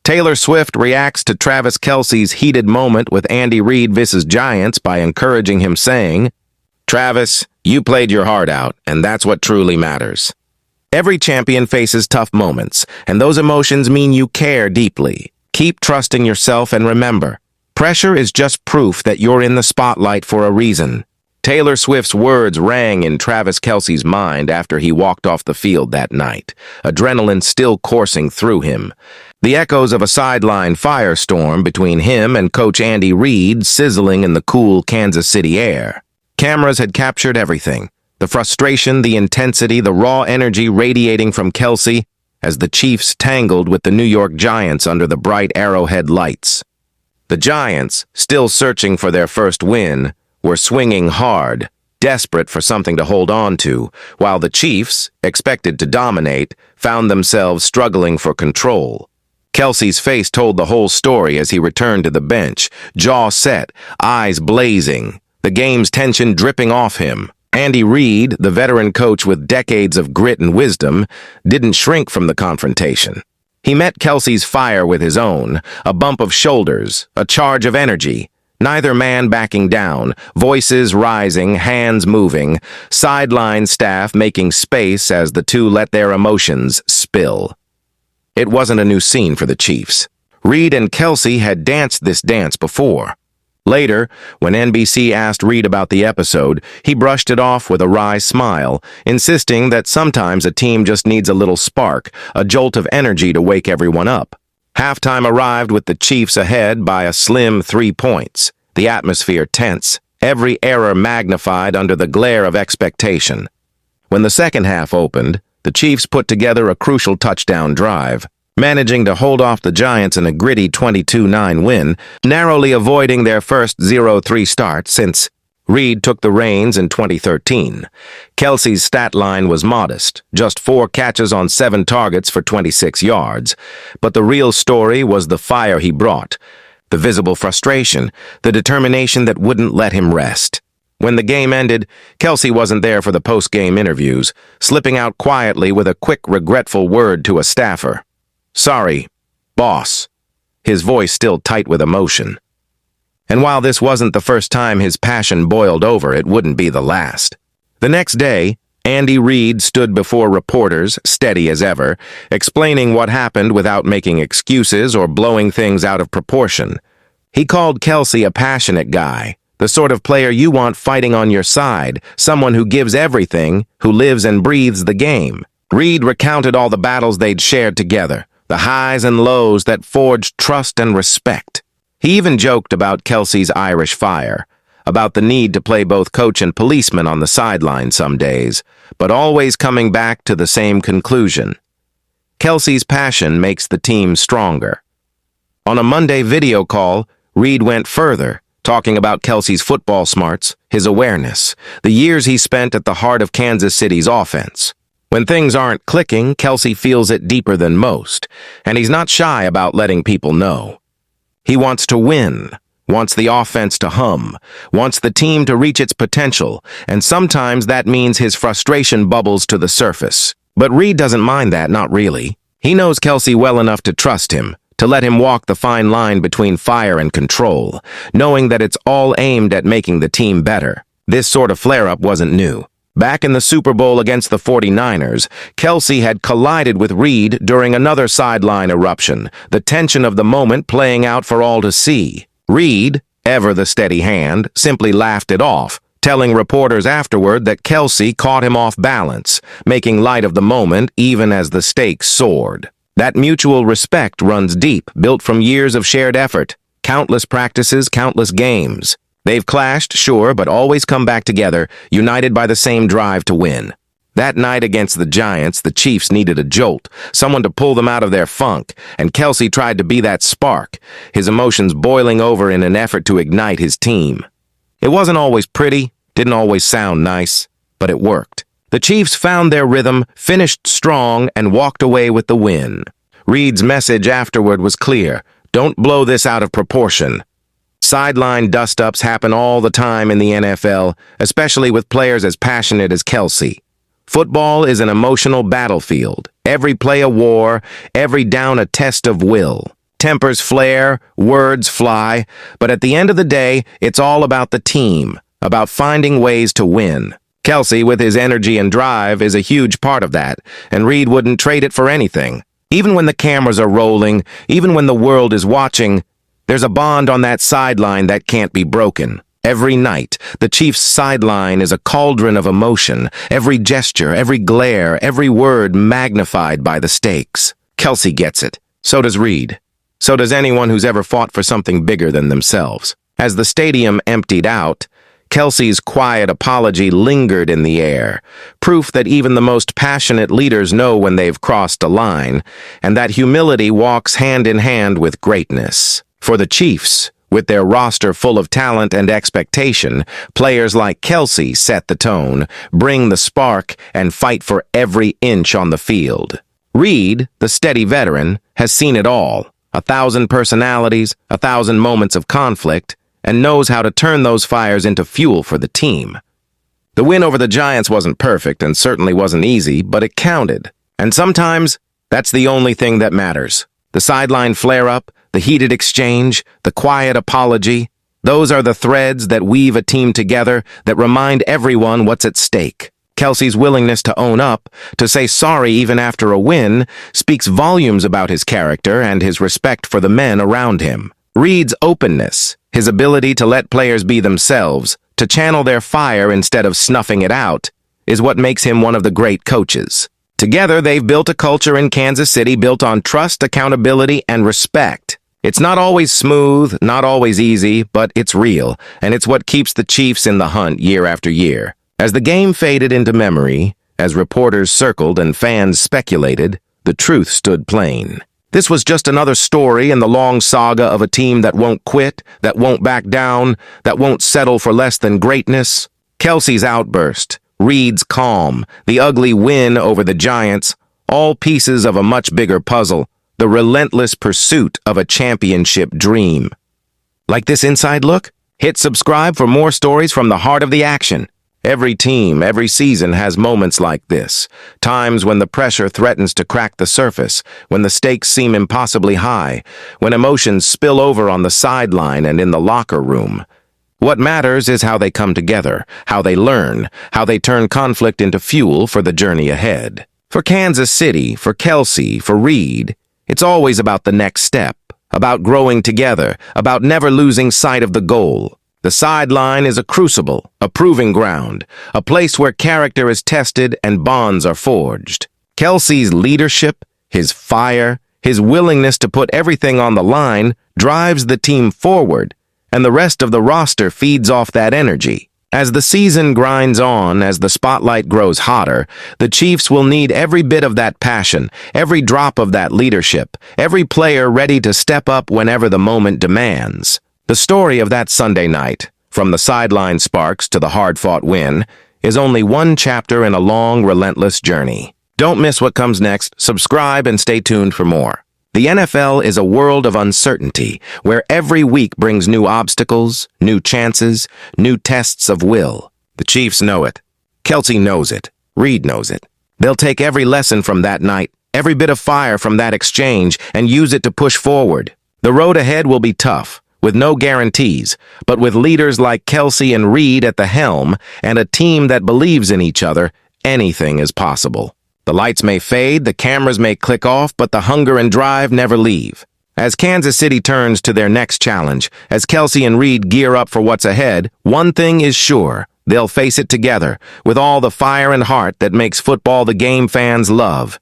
Taylor Swift reacts to Travis Kelce's heated moment with Andy Reid vs. Giants by encouraging him, saying, "Travis, you played your heart out, and that's what truly matters." Every champion faces tough moments, and those emotions mean you care deeply. Keep trusting yourself and remember, pressure is just proof that you're in the spotlight for a reason. Taylor Swift's words rang in Travis Kelce's mind after he walked off the field that night, adrenaline still coursing through him. The echoes of a sideline firestorm between him and Coach Andy Reid sizzling in the cool Kansas City air. Cameras had captured everything. The frustration, the intensity, the raw energy radiating from Kelce as the Chiefs tangled with the New York Giants under the bright Arrowhead lights. The Giants, still searching for their first win, were swinging hard, desperate for something to hold on to, while the Chiefs, expected to dominate, found themselves struggling for control. Kelce's face told the whole story as he returned to the bench, jaw set, eyes blazing, the game's tension dripping off him. Andy Reid, the veteran coach with decades of grit and wisdom, didn't shrink from the confrontation. He met Kelce's fire with his own, a bump of shoulders, a charge of energy. Neither man backing down, voices rising, hands moving, sideline staff making space as the two let their emotions spill. It wasn't a new scene for the Chiefs. Reid and Kelce had danced this dance before. Later, when NBC asked Reid about the episode, he brushed it off with a wry smile, insisting that sometimes a team just needs a little spark, a jolt of energy to wake everyone up. Halftime arrived with the Chiefs ahead by a slim 3 points, the atmosphere tense, every error magnified under the glare of expectation. When the second half opened, the Chiefs put together a crucial touchdown drive, managing to hold off the Giants in a gritty 22-9 win, narrowly avoiding their first 0-3 start since Reid took the reins in 2013. Kelce's stat line was modest, just 4 catches on 7 targets for 26 yards. But the real story was the fire he brought, the visible frustration, the determination that wouldn't let him rest. When the game ended, Kelce wasn't there for the post-game interviews, slipping out quietly with a quick, regretful word to a staffer. "Sorry, boss," his voice still tight with emotion. And while this wasn't the first time his passion boiled over, it wouldn't be the last. The next day, Andy Reid stood before reporters, steady as ever, explaining what happened without making excuses or blowing things out of proportion. He called Kelce a passionate guy, the sort of player you want fighting on your side, someone who gives everything, who lives and breathes the game. Reid recounted all the battles they'd shared together, the highs and lows that forged trust and respect. He even joked about Kelce's Irish fire, about the need to play both coach and policeman on the sideline some days, but always coming back to the same conclusion. Kelce's passion makes the team stronger. On a Monday video call, Reid went further, talking about Kelce's football smarts, his awareness, the years he spent at the heart of Kansas City's offense. When things aren't clicking, Kelce feels it deeper than most, and he's not shy about letting people know. He wants to win, wants the offense to hum, wants the team to reach its potential, and sometimes that means his frustration bubbles to the surface. But Reid doesn't mind that, not really. He knows Kelce well enough to trust him, to let him walk the fine line between fire and control, knowing that it's all aimed at making the team better. This sort of flare-up wasn't new. Back in the Super Bowl against the 49ers, Kelce had collided with Reid during another sideline eruption, the tension of the moment playing out for all to see. Reid, ever the steady hand, simply laughed it off, telling reporters afterward that Kelce caught him off balance, making light of the moment even as the stakes soared. That mutual respect runs deep, built from years of shared effort, countless practices, countless games. They've clashed, sure, but always come back together, united by the same drive to win. That night against the Giants, the Chiefs needed a jolt, someone to pull them out of their funk, and Kelce tried to be that spark, his emotions boiling over in an effort to ignite his team. It wasn't always pretty, didn't always sound nice, but it worked. The Chiefs found their rhythm, finished strong, and walked away with the win. Reid's message afterward was clear: don't blow this out of proportion. Sideline dust-ups happen all the time in the NFL, especially with players as passionate as Kelce. Football is an emotional battlefield, every play a war, every down a test of will. Tempers flare, words fly, but at the end of the day, it's all about the team, about finding ways to win. Kelce, with his energy and drive, is a huge part of that, and Reid wouldn't trade it for anything. Even when the cameras are rolling, even when the world is watching, there's a bond on that sideline that can't be broken. Every night, the Chiefs' sideline is a cauldron of emotion, every gesture, every glare, every word magnified by the stakes. Kelce gets it. So does Reid. So does anyone who's ever fought for something bigger than themselves. As the stadium emptied out, Kelce's quiet apology lingered in the air, proof that even the most passionate leaders know when they've crossed a line, and that humility walks hand in hand with greatness. For the Chiefs, with their roster full of talent and expectation, players like Kelce set the tone, bring the spark, and fight for every inch on the field. Reid, the steady veteran, has seen it all, 1,000 personalities, 1,000 moments of conflict, and knows how to turn those fires into fuel for the team. The win over the Giants wasn't perfect and certainly wasn't easy, but it counted. And sometimes, that's the only thing that matters. The sideline flare-up, the heated exchange, the quiet apology, those are the threads that weave a team together that remind everyone what's at stake. Kelce's willingness to own up, to say sorry even after a win, speaks volumes about his character and his respect for the men around him. Reid's openness, his ability to let players be themselves, to channel their fire instead of snuffing it out, is what makes him one of the great coaches. Together, they've built a culture in Kansas City built on trust, accountability, and respect. It's not always smooth, not always easy, but it's real, and it's what keeps the Chiefs in the hunt year after year. As the game faded into memory, as reporters circled and fans speculated, the truth stood plain. This was just another story in the long saga of a team that won't quit, that won't back down, that won't settle for less than greatness. Kelce's outburst, Reid's calm, the ugly win over the Giants, all pieces of a much bigger puzzle, the relentless pursuit of a championship dream. Like this inside look? Hit subscribe for more stories from the heart of the action. Every team, every season has moments like this, times when the pressure threatens to crack the surface, when the stakes seem impossibly high, when emotions spill over on the sideline and in the locker room. What matters is how they come together, how they learn, how they turn conflict into fuel for the journey ahead. For Kansas City, for Kelce, for Reid, it's always about the next step, about growing together, about never losing sight of the goal. The sideline is a crucible, a proving ground, a place where character is tested and bonds are forged. Kelce's leadership, his fire, his willingness to put everything on the line drives the team forward, and the rest of the roster feeds off that energy. As the season grinds on, as the spotlight grows hotter, the Chiefs will need every bit of that passion, every drop of that leadership, every player ready to step up whenever the moment demands. The story of that Sunday night, from the sideline sparks to the hard-fought win, is only one chapter in a long, relentless journey. Don't miss what comes next. Subscribe and stay tuned for more. The NFL is a world of uncertainty, where every week brings new obstacles, new chances, new tests of will. The Chiefs know it. Kelce knows it. Reid knows it. They'll take every lesson from that night, every bit of fire from that exchange, and use it to push forward. The road ahead will be tough, with no guarantees, but with leaders like Kelce and Reid at the helm and a team that believes in each other, anything is possible. The lights may fade, the cameras may click off, but the hunger and drive never leave. As Kansas City turns to their next challenge, as Kelce and Reid gear up for what's ahead, one thing is sure: they'll face it together, with all the fire and heart that makes football the game fans love.